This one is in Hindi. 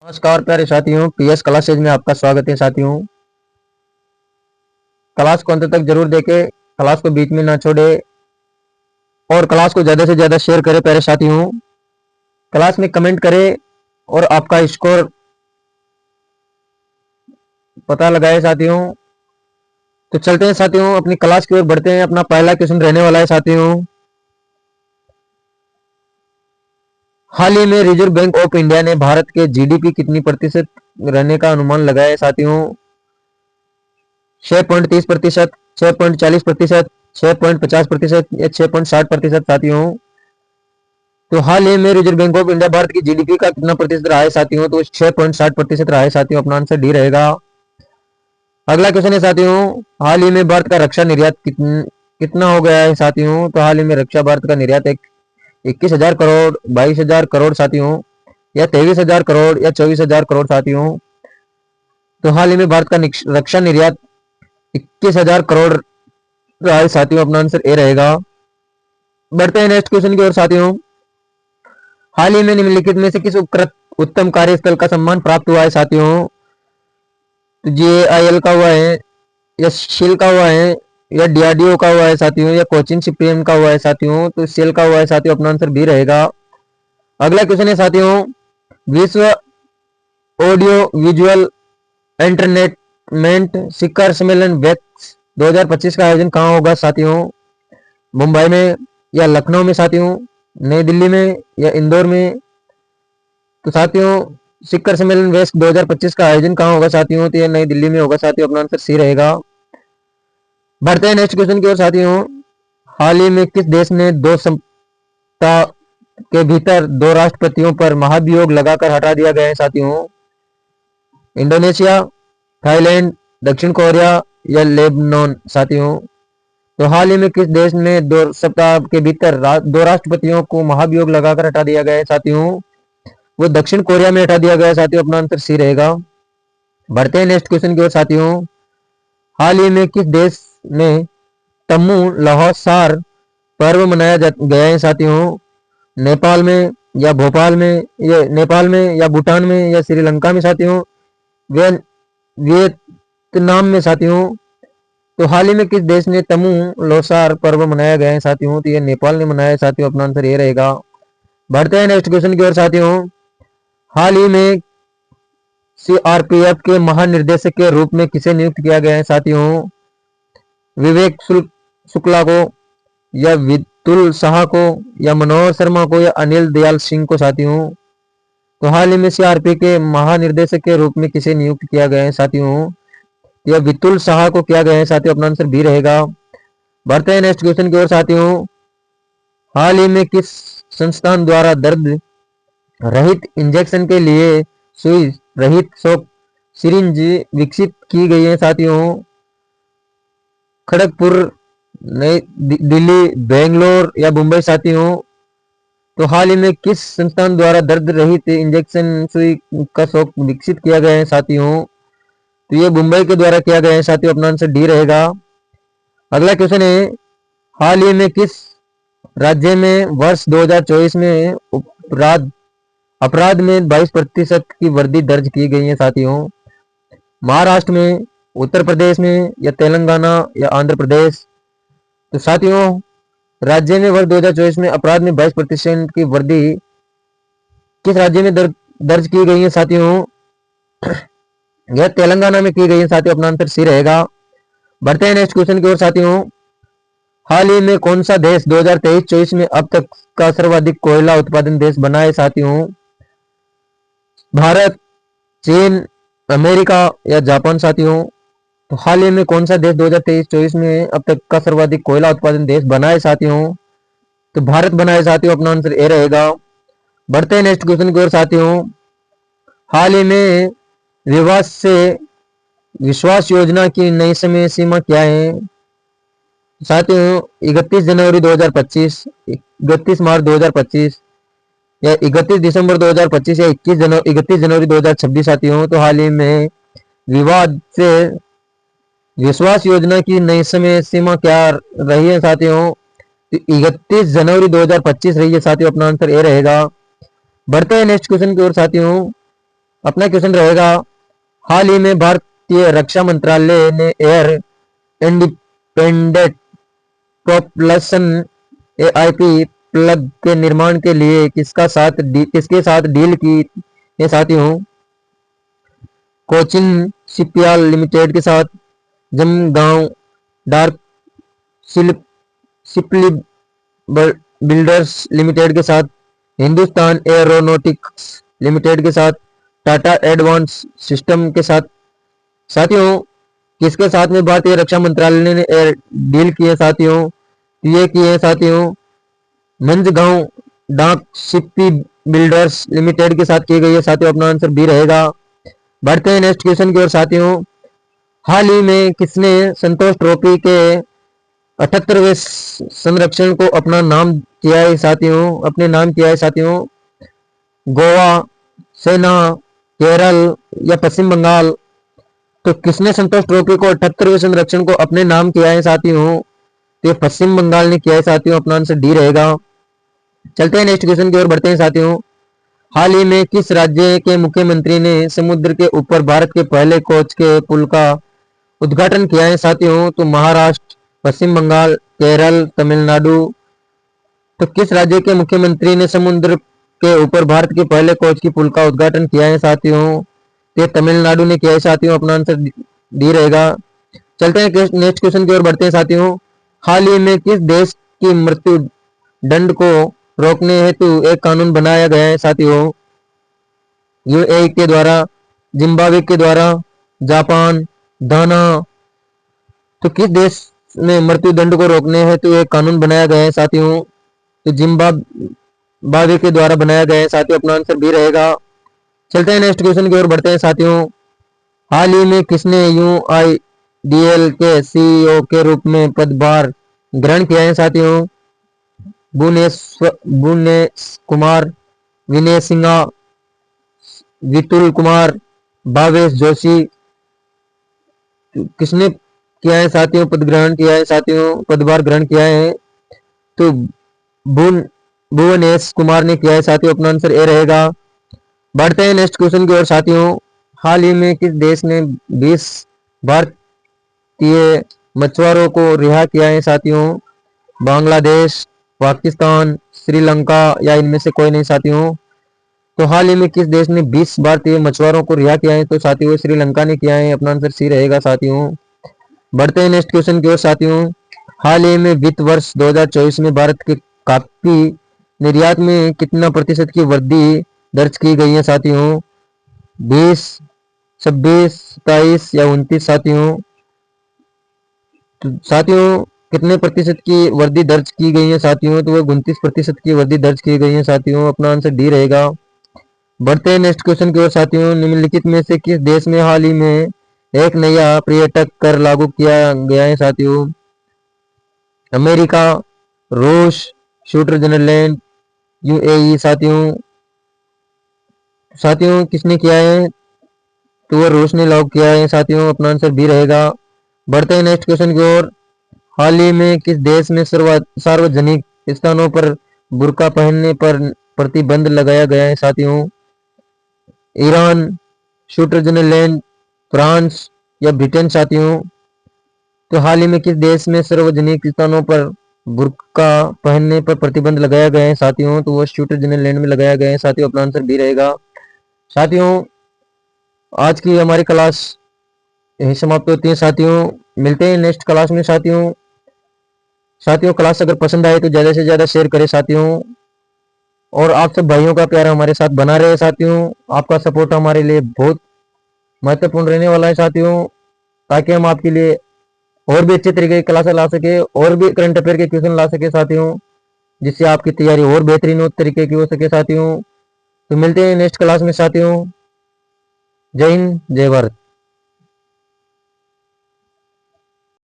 नमस्कार प्यारे साथियों, पीएस क्लासेज में आपका स्वागत है साथियों। क्लास को अंत तक जरूर देखें, क्लास को बीच में ना छोड़े और क्लास को ज़्यादा से ज़्यादा शेयर करें प्यारे साथियों। क्लास में कमेंट करें और आपका स्कोर पता लगाए साथियों। तो चलते हैं साथियों, अपनी क्लास की ओर बढ़ते हैं। अपना पहला क्वेश्चन रहने वाला है साथियों। हाल ही में रिजर्व बैंक ऑफ इंडिया ने भारत के जीडीपी कितनी प्रतिशत रहने का अनुमान लगाया है साथियों? 6.30%, 6.40%, 6.50% या 6.60% साथियों। तो हाल ही में reserve bank of India Bharat की जीडीपी का कितना प्रतिशत रहा है साथियों? तो 6.60% रहा है साथियों। अपना आंसर डी रहेगा। अगला क्वेश्चन है साथियों, हाल ही में भारत का रक्षा निर्यात कितना हो गया है साथियों? तो हाल ही में रक्षा भारत का निर्यात 21,000 करोड़, 22,000 करोड़ साथियों, या 23,000 करोड़ या 24,000 करोड़ साथियों। तो हाल ही में भारत का रक्षा निर्यात 21,000 करोड़ रहा है साथियों। अपना आंसर ए रहेगा। बढ़ते हैं नेक्स्ट क्वेश्चन की ओर साथियों। हाल ही में निम्नलिखित में से किस उपकृत उत्तम कार्यस्थल का सम्मान प्राप्त हुआ है साथियों? तो JIL का हुआ है, या शिल का हुआ है, या DRDO का हुआ है साथियों, या कोचिन सिपियन का हुआ है साथियों। तो सेल का हुआ है साथियों। अपना आंसर बी रहेगा। अगला क्वेश्चन है साथियों, विश्व ऑडियो विजुअल एंटरटेनमेंट शिखर सम्मेलन वेक्स 2025 का आयोजन कहाँ होगा साथियों? मुंबई में, या लखनऊ में साथियों, नई दिल्ली में, या इंदौर में? तो साथियों, शिखर सम्मेलन वेक्स 2025 का आयोजन कहाँ होगा साथियों? तो ये नई दिल्ली में होगा साथियों। अपना आंसर सी रहेगा। बढ़ते हैं नेक्स्ट क्वेश्चन की ओर साथियों। हाल ही में किस देश ने 2 सप्ताह के भीतर 2 राष्ट्रपतियों पर महाभियोग लगाकर हटा दिया गया है साथियों? इंडोनेशिया, थाईलैंड, दक्षिण कोरिया या लेबनान साथियों। तो हाल ही में किस देश में 2 सप्ताह के भीतर 2 राष्ट्रपतियों को महाभियोग लगाकर हटा दिया गया है साथियों? वो दक्षिण कोरिया में हटा दिया गया है साथियों। अपना आंसर सी रहेगा। बढ़ते हैं नेक्स्ट क्वेश्चन की ओर साथियों। हाल ही में किस देश में तम्मू लौसार पर्व मनाया गया है साथियों? नेपाल में, या भोपाल में, या नेपाल में, या भूटान में, या श्रीलंका में साथियों, वियतनाम में साथियों। तो हाल ही में किस देश ने तमू लोसार पर्व मनाया गया है साथियों? तो ये नेपाल ने मनाया है साथियों। अपना आंसर ये रहेगा। बढ़ते हैं नेक्स्ट क्वेश्चन की ओर साथियों। हाल ही में CRPF के महानिर्देशक के रूप में किसे नियुक्त किया गया है साथियों? विवेक शुक्ला को, या वितुल शाह को, या मनोहर शर्मा को, या अनिल दयाल सिंह को साथियों। तो हाल ही में CRPF के महानिर्देशक के रूप में किसे नियुक्त किया गया है साथियों? या वितुल शाह को किया गया है साथियों। अपना आंसर बी रहेगा। बढ़ते हैं नेक्स्ट क्वेश्चन की ओर साथियों। हाल ही में किस संस्थान द्वारा दर्द रहित इंजेक्शन के लिए सुई रहित शॉक सिरिंज विकसित की गई है साथियों? खड़गपुर, नई दिल्ली, बेंगलोर या मुंबई साथियों। तो हाल ही में किस संस्थान द्वारा दर्द रहित इंजेक्शन सुई का शॉक विकसित किया गया है साथियों? तो ये मुंबई के द्वारा किया गया है साथियों। अपना आंसर डी रहेगा। अगला क्वेश्चन है, हाल ही में किस राज्य में वर्ष 2024 में अपराध में 22% की वृद्धि दर्ज की गई है साथियों? महाराष्ट्र में, उत्तर प्रदेश में, या तेलंगाना या आंध्र प्रदेश? तो साथियों, राज्य में वर्ष 2024 में अपराध में 22% की वृद्धि किस राज्य में दर्ज की गई है साथियों? यह तेलंगाना में की गई है साथियों। अपना आंसर सी रहेगा। बढ़ते हैं नेक्स्ट क्वेश्चन की ओर साथियों। हाल ही में कौन सा देश 2023-24 में अब तक का सर्वाधिक कोयला उत्पादन देश बना है साथियों? भारत, चीन, अमेरिका या जापान साथियों। तो हाल ही में कौन सा देश 2023-24 में अब तक का सर्वाधिक कोयला उत्पादन देश बना है साथियों? तो भारत बना है साथियों। अपना आंसर ए रहेगा। बढ़ते हैं नेक्स्ट क्वेश्चन की ओर साथियों। हाल ही में विश्वास योजना की नई समय सीमा क्या है साथियों? 31 जनवरी 2025, 31 मार्च 2025, या 31 दिसंबर 2025, या 31 जनवरी 2026 साथियों। तो हाल ही में विवाद से विश्वास योजना की नई समय सीमा क्या रही है साथियों? 31 जनवरी 2025 रही है साथियों। अपना आंसर ए रहेगा। बढ़ते हैं नेक्स्ट क्वेश्चन की ओर साथियों। अपना क्वेश्चन रहेगा, हाल ही में भारतीय रक्षा मंत्रालय ने air independent propulsion AIP plug के निर्माण के लिए किसके साथ डील की है साथियों? कोचिन शिपयार्ड लिमिटेड के साथ, जमगांव डार्क शिपली बिल्डर्स लिमिटेड के साथ, हिंदुस्तान एरोनॉटिक्स लिमिटेड के साथ, टाटा एडवांस सिस्टम के साथ। साथियों, किसके साथ में भारतीय रक्षा मंत्रालय ने डील की है साथियों? ये की है साथियों, मंझगांव डाक शिपी बिल्डर्स लिमिटेड के साथ की गई है साथियों। अपना आंसर बी रहेगा। बढ़ते हैं नेक्स्ट क्वेश्चन की ओर साथियों। हाल ही में किसने संतोष ट्रॉफी के 78वें संरक्षण को अपना नाम किया है साथियों? अपने नाम किया है साथियों। गोवा, सेना, केरल या पश्चिम बंगाल? तो किसने संतोष ट्रॉफी को 78वें संरक्षण को अपने नाम किया है साथियों? तो ये पश्चिम बंगाल ने किया है साथियों। अपना आंसर डी रहेगा। चलते हैं नेक्स्ट क्वेश्चन की ओर बढ़ते हैं साथियों। हाल ही में किस राज्य के मुख्यमंत्री ने समुद्र के ऊपर भारत के पहले कोच के पुल का उद्घाटन किया है साथियों? तो महाराष्ट्र, पश्चिम बंगाल, केरल, तमिलनाडु? तो किस राज्य के मुख्यमंत्री ने समुद्र के ऊपर भारत के पहले कोच की पुल का उद्घाटन किया है साथियों? तो तमिलनाडु ने किया है साथियों। अपना आंसर डी रहेगा। चलते हैं नेक्स्ट क्वेश्चन की ओर बढ़ते हैं साथियों। हाल ही में किस देश की मृत्यु दंड को रोकने हेतु एक कानून बनाया गया है साथियों? यूएई के द्वारा, जिम्बाब्वे के द्वारा, जापान, घाना? तो किस देश में मृत्यु दंड को रोकने हेतु एक कानून बनाया गया है साथियों? तो जिम्बाब्वे के द्वारा बनाया गया है साथियों। अपना आंसर भी रहेगा। चलते हैं नेक्स्ट क्वेश्चन की ओर बढ़ते हैं साथियों। हाल ही में किसने यूआईडीएल के सीईओ के रूप में पदभार ग्रहण किया है साथियों? भुवनेश कुमार, विनय सिन्हा, वितुल कुमार, भावेश जोशी? किसने किया है साथियों? पदग्रहण किया है साथियों, पदभार ग्रहण किया है। तो भुवनेश कुमार ने किया है साथियों। अपना आंसर ए रहेगा। बढ़ते हैं नेक्स्ट क्वेश्चन की ओर साथियों। हाल ही में किस देश ने 20 भारतीय मछुआरों को रिहा किया है साथियों? बांग्लादेश, पाकिस्तान, श्रीलंका या इनमें से कोई नहीं साथियों? तो हाल ही में किस देश ने 20 भारतीय मछुआरों को रिहा किया है? तो साथियों श्रीलंका ने किया है। अपना आंसर सी रहेगा साथियों। बढ़ते हैं नेक्स्ट क्वेश्चन की ओर साथियों। हाल ही में वित्त वर्ष 2024 में भारत के कॉफी निर्यात में कितना प्रतिशत की वृद्धि दर्ज की गई है साथियों? 20, 26, 27 या 29 साथियों? तो साथियों कितने प्रतिशत की वृद्धि दर्ज की गई है साथियों? तो वो 29% की वृद्धि दर्ज की गई है साथियों। अपना आंसर डी रहेगा। बढ़ते हैं नेक्स्ट क्वेश्चन की ओर साथियों। निम्नलिखित में से किस देश में हाल ही में एक नया पर्यटक कर लागू किया गया है साथियों? अमेरिका, रूस, स्विट्जरलैंड, यूएई? साथियों किसने किया है? तो वो रूस ने लागू किया है साथियों। अपना आंसर बी रहेगा। बढ़ते हैं नेक्स्ट क्वेश्चन की ओर। हाल ही में किस देश में सार्वजनिक स्थानों पर बुर्का पहनने पर प्रतिबंध लगाया गया है साथियों? ईरान, स्विट्जरलैंड, फ्रांस या ब्रिटेन साथियों? तो हाल ही में किस देश में सार्वजनिक स्थानों पर बुर्का पहनने पर प्रतिबंध लगाया गया है साथियों? तो वो स्विट्जरलैंड में लगाया गया है साथियों। अपना आंसर बी रहेगा। साथियों आज की हमारी क्लास यही समाप्त होती है साथियों। मिलते हैं नेक्स्ट क्लास में साथियों। क्लास अगर पसंद आए तो ज़्यादा से ज़्यादा शेयर करें साथियों। और आप सब भाइयों का प्यार हमारे साथ बना रहे साथियों। आपका सपोर्ट हमारे लिए बहुत महत्वपूर्ण रहने वाला है साथियों, ताकि हम आपके लिए और भी अच्छे तरीके की क्लासें ला सके और भी करंट अफेयर के क्वेश्चन ला सके साथियों, जिससे आपकी तैयारी और बेहतरीन हो तरीके की हो सके साथियों। तो मिलते हैं नेक्स्ट क्लास में साथियों। जय हिंद, जय भारत।